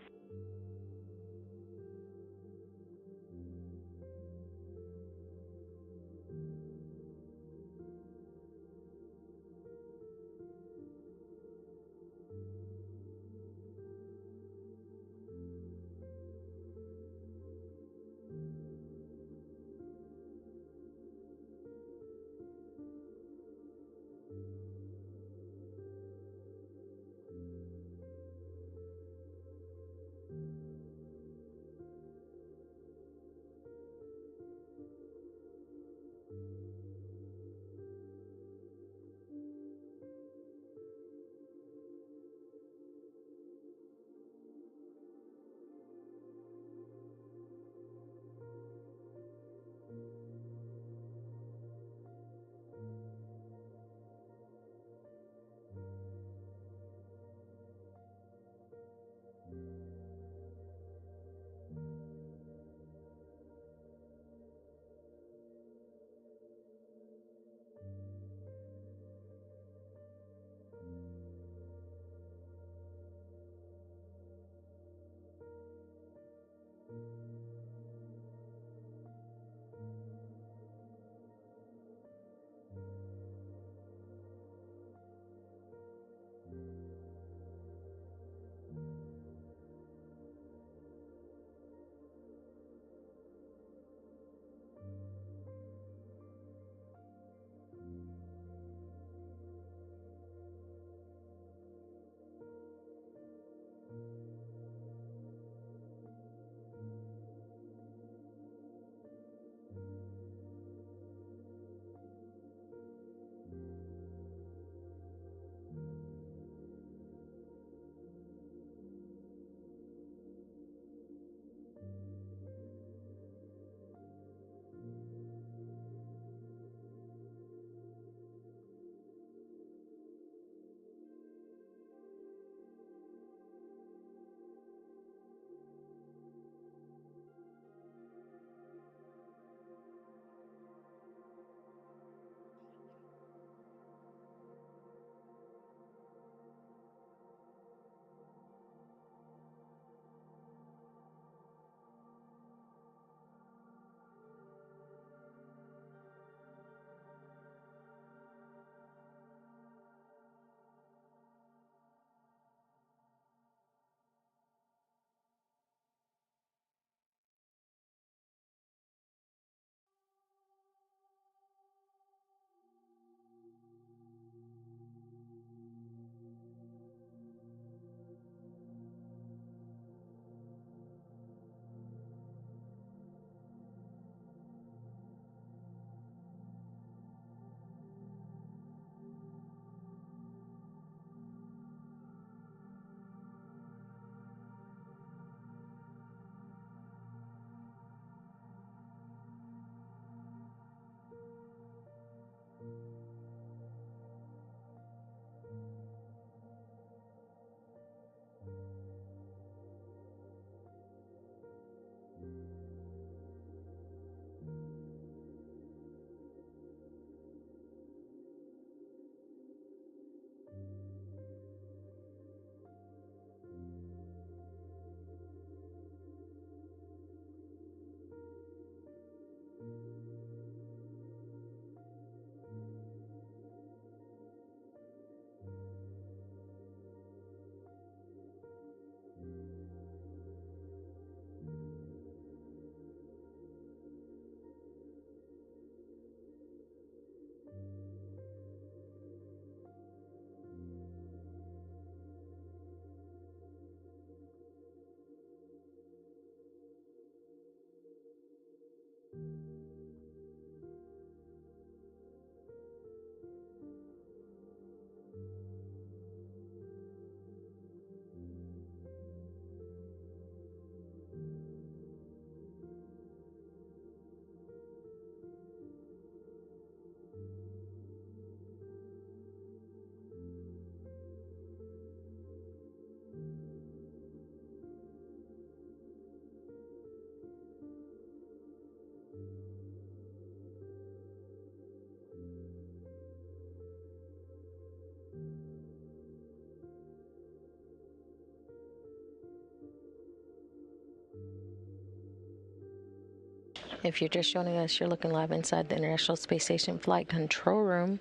[SPEAKER 4] If you're just joining us, you're looking live inside the International Space Station Flight Control Room.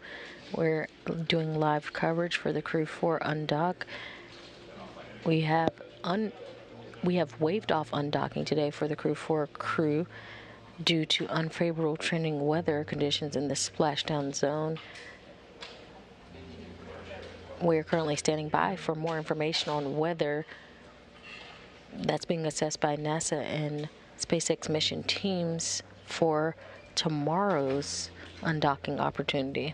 [SPEAKER 4] We're doing live coverage for the Crew 4 undock. We have waived off undocking today for the Crew 4 crew due to unfavorable trending weather conditions in the splashdown zone. We are currently standing by for more information on weather that's being assessed by NASA and SpaceX mission teams for tomorrow's undocking opportunity.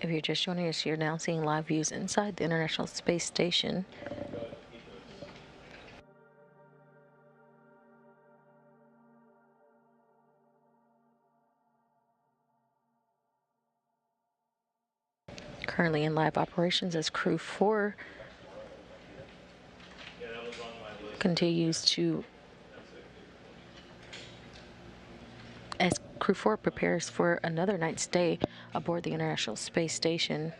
[SPEAKER 4] If you're just joining us, you're now seeing live views inside the International Space Station. Currently in live operations as Crew 4 continues to, as Crew 4 prepares for another night's stay aboard the International Space Station.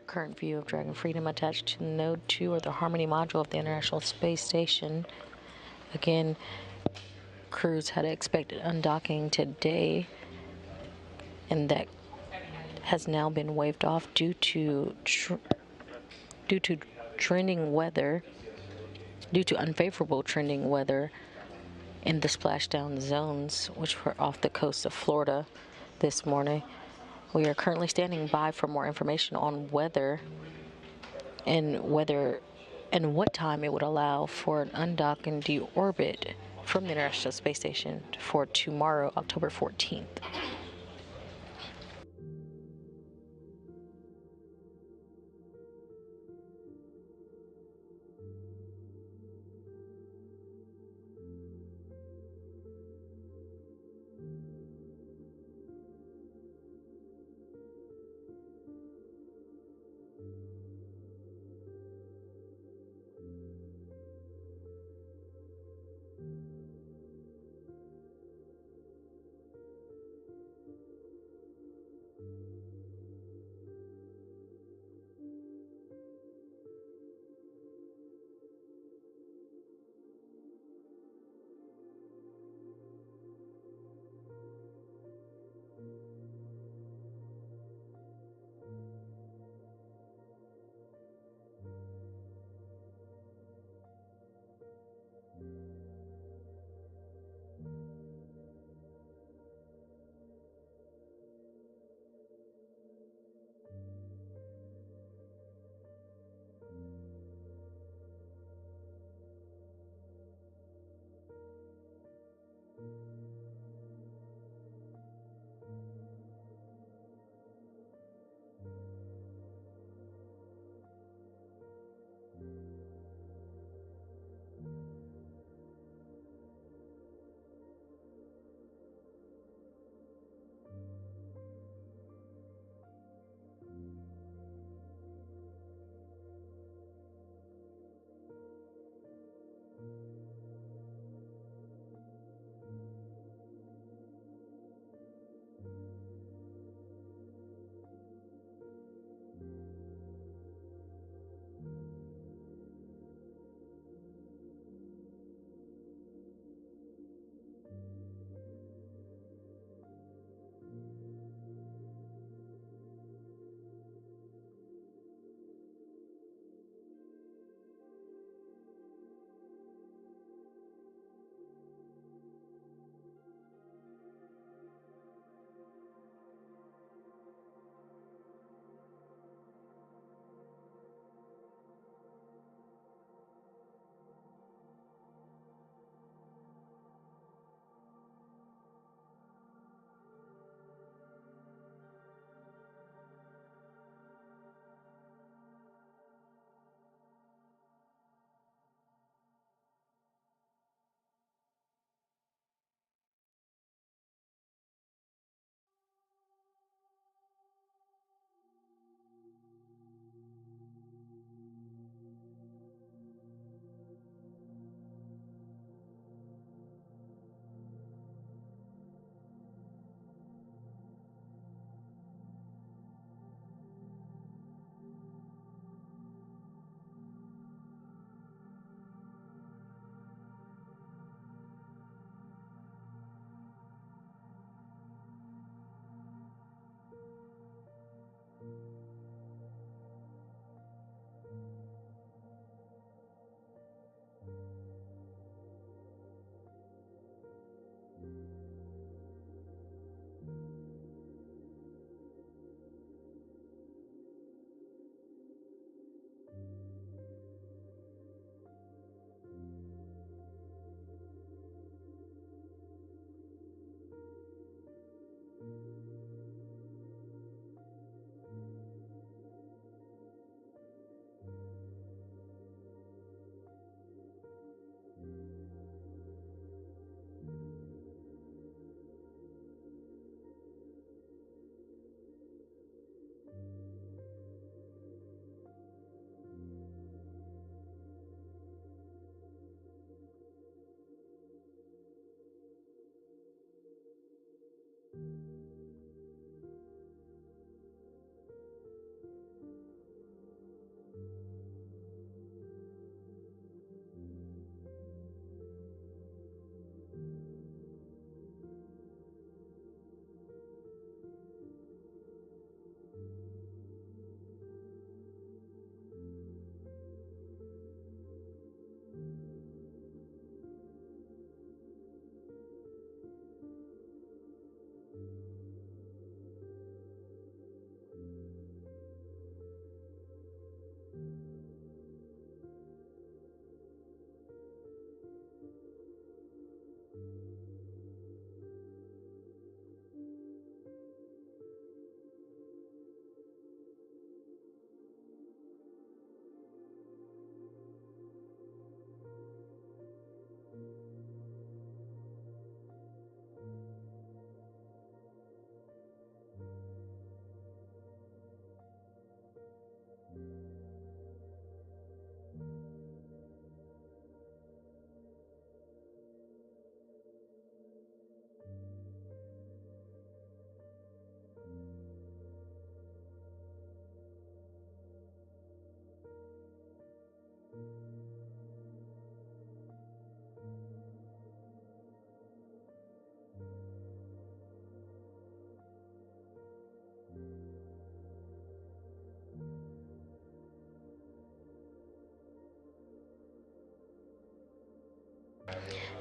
[SPEAKER 4] Current view of Dragon Freedom attached to Node 2 or the Harmony module of the International Space Station. Again, crews had expected undocking today, and that has now been waved off due to trending weather, due to unfavorable trending weather in the splashdown zones, which were off the coast of Florida this morning. We are currently standing by for more information on weather and what time it would allow for an undock and deorbit from the International Space Station for tomorrow, October 14th.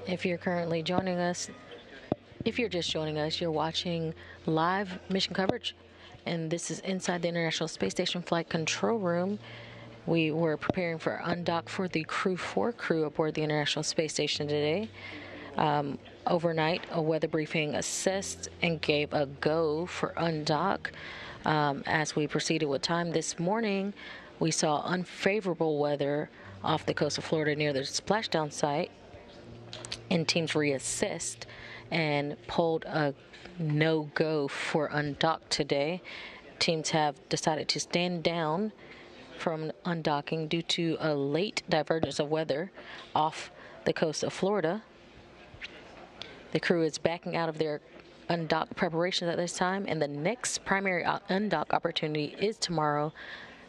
[SPEAKER 4] If you're currently joining us, if you're just joining us, you're watching live mission coverage, and this is inside the International Space Station Flight Control Room. We were preparing for undock for the Crew 4 crew aboard the International Space Station today. Overnight, a weather briefing assessed and gave a go for undock. As we proceeded with time this morning, we saw unfavorable weather off the coast of Florida near the splashdown site, and teams reassessed and pulled a no-go for undock today. Teams have decided to stand down from undocking due to a late divergence of weather off the coast of Florida. The crew is backing out of their undock preparations at this time, and the next primary undock opportunity is tomorrow,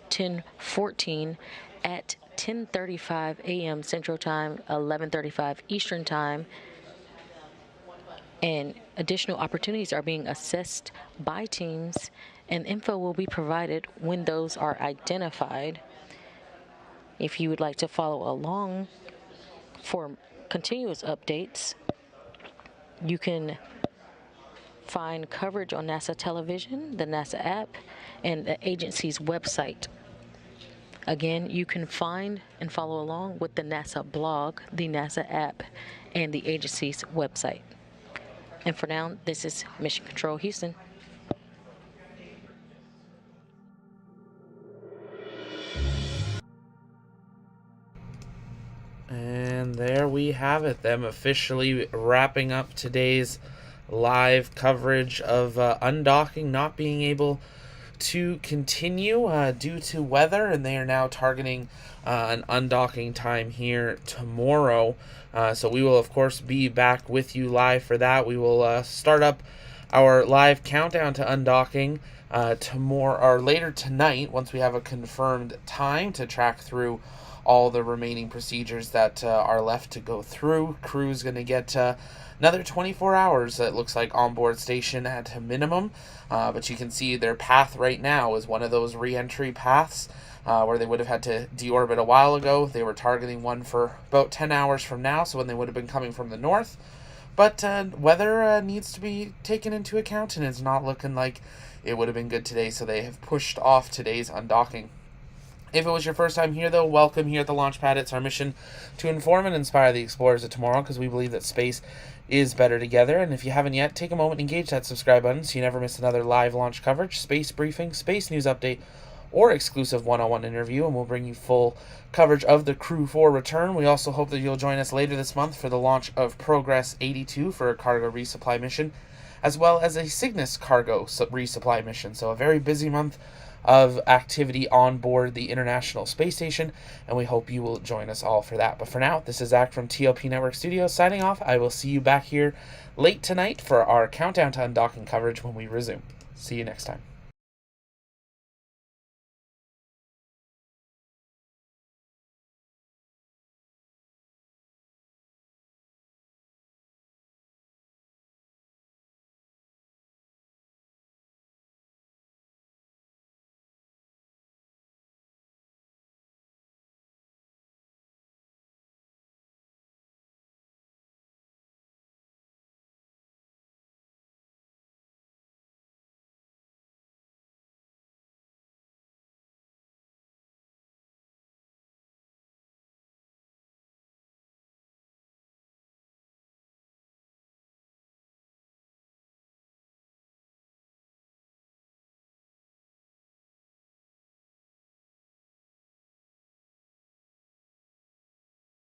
[SPEAKER 4] 10/14 at 10:35 a.m. Central Time, 11:35 Eastern Time. And additional opportunities are being assessed by teams, and info will be provided when those are identified. If you would like to follow along for continuous updates, you can find coverage on NASA television, the NASA app, and the agency's website. Again, you can find and follow along with the NASA blog, the NASA app, and the agency's website. And for now, this is Mission Control Houston.
[SPEAKER 3] And there we have it, them officially wrapping up today's live coverage of undocking not being able to continue due to weather, and they are now targeting an undocking time here tomorrow. So we will, of course, be back with you live for that. We will start up our live countdown to undocking tomorrow or later tonight once we have a confirmed time to track through all the remaining procedures that are left to go through. Crew's going to get another 24 hours, it looks like, on board station at a minimum. But you can see their path right now is one of those re-entry paths where they would have had to deorbit a while ago. They were targeting one for about 10 hours from now, so when they would have been coming from the north. But weather needs to be taken into account, and it's not looking like it would have been good today, so they have pushed off today's undocking. If it was your first time here, though, welcome here at the Launchpad. It's our mission to inform and inspire the explorers of tomorrow, because we believe that space is better together. And if you haven't yet, take a moment and engage that subscribe button so you never miss another live launch coverage, space briefing, space news update, or exclusive one-on-one interview, and we'll bring you full coverage of the Crew 4 return. We also hope that you'll join us later this month for the launch of Progress 82 for a cargo resupply mission, as well as a Cygnus cargo resupply mission. So a very busy month of activity on board the International Space Station, and we hope you will join us all for that. But for now, this is Zach from TLP Network Studios signing off. I will see you back here late tonight for our countdown to undocking coverage when we resume. See you next time.